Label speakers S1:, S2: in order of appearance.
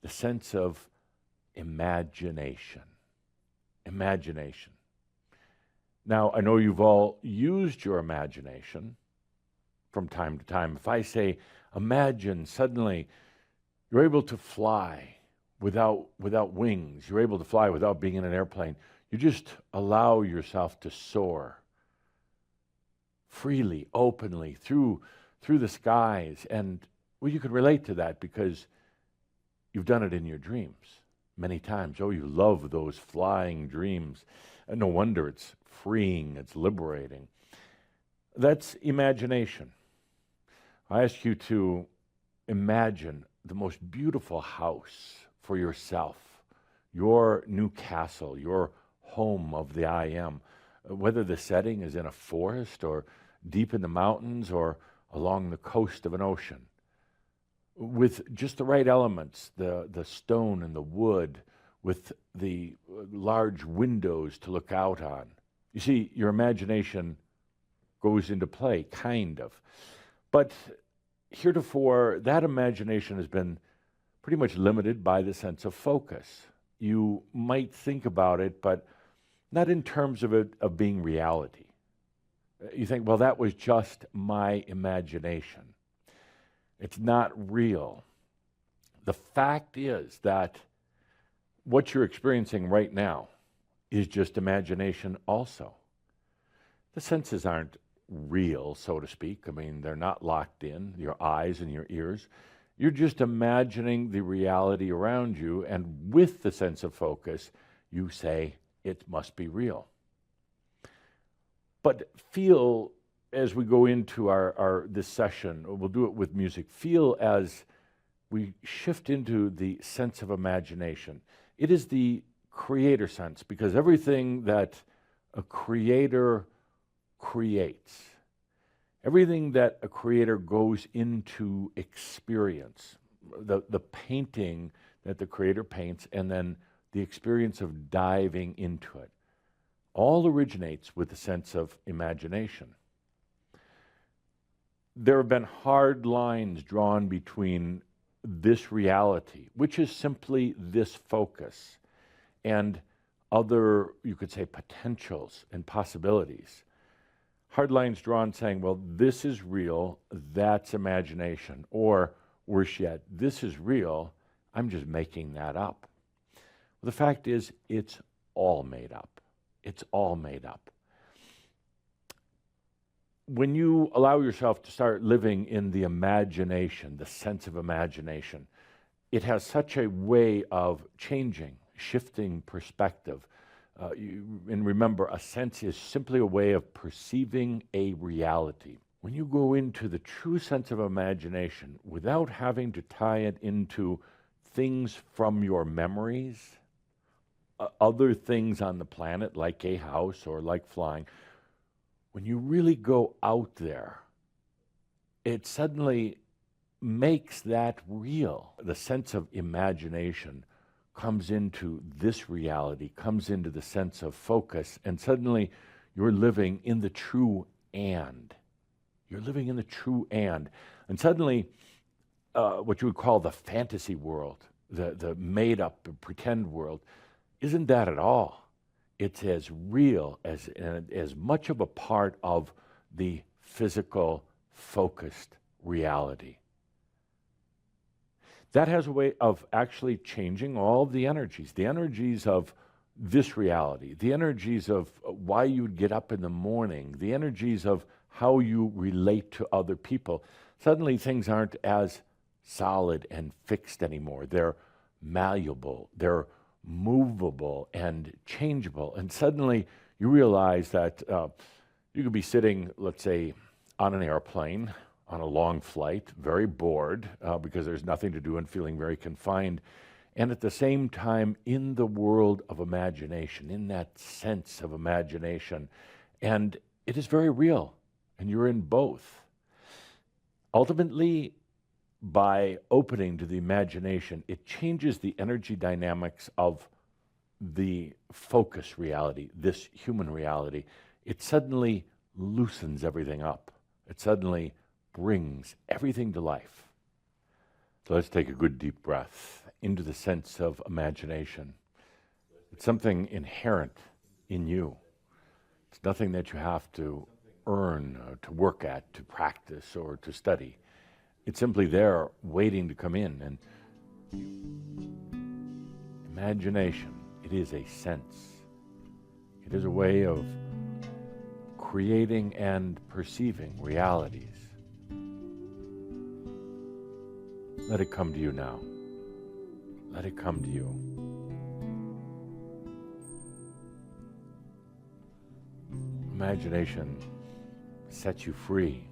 S1: the sense of imagination. Imagination. Now, I know you've all used your imagination from time to time. If I say, imagine suddenly you're able to fly without wings, you're able to fly without being in an airplane, you just allow yourself to soar freely, openly, through the skies. And, well, you can relate to that because you've done it in your dreams many times. Oh, you love those flying dreams. And no wonder it's freeing, it's liberating. That's imagination. I ask you to imagine the most beautiful house for yourself, your new castle, your home of the I Am, whether the setting is in a forest or deep in the mountains or along the coast of an ocean, with just the right elements, the stone and the wood, with the large windows to look out on. You see, your imagination goes into play, kind of. But heretofore, that imagination has been pretty much limited by the sense of focus. You might think about it, but not in terms of it of being reality. You think, well, that was just my imagination. It's not real. The fact is that what you're experiencing right now is just imagination also. The senses aren't real, so to speak. I mean, they're not locked in, your eyes and your ears. You're just imagining the reality around you, and with the sense of focus, you say, it must be real. But feel, as we go into our this session, we'll do it with music, feel as we shift into the sense of imagination. It is the creator sense, because everything that a creator creates, everything that a creator goes into experience, the painting that the creator paints, and then the experience of diving into it, all originates with the sense of imagination. There have been hard lines drawn between this reality, which is simply this focus, and other, you could say, potentials and possibilities. Hard lines drawn saying, well, this is real, that's imagination. Or, worse yet, this is real, I'm just making that up. Well, the fact is, it's all made up. It's all made up. When you allow yourself to start living in the imagination, the sense of imagination, it has such a way of changing, shifting perspective. And remember, a sense is simply a way of perceiving a reality. When you go into the true sense of imagination without having to tie it into things from your memories, other things on the planet, like a house or like flying, when you really go out there, it suddenly makes that real. The sense of imagination comes into this reality, comes into the sense of focus, and suddenly you're living in the true and. You're living in the true and. And suddenly, what you would call the fantasy world, the made-up, pretend world, isn't that at all. It's as real, as much of a part of the physical, focused reality. That has a way of actually changing all the energies of this reality, the energies of why you'd get up in the morning, the energies of how you relate to other people. Suddenly things aren't as solid and fixed anymore. They're malleable, they're movable and changeable. And suddenly you realize that you could be sitting, let's say, on an airplane, on a long flight, very bored because there's nothing to do and feeling very confined, and at the same time in the world of imagination, in that sense of imagination. And it is very real, and you're in both. Ultimately, by opening to the imagination, it changes the energy dynamics of the focus reality, this human reality. It suddenly loosens everything up. It suddenly brings everything to life. So let's take a good deep breath into the sense of imagination. It's something inherent in you. It's nothing that you have to earn, or to work at, to practice, or to study. It's simply there waiting to come in. And imagination, it is a sense. It is a way of creating and perceiving realities. Let it come to you now. Let it come to you. Imagination sets you free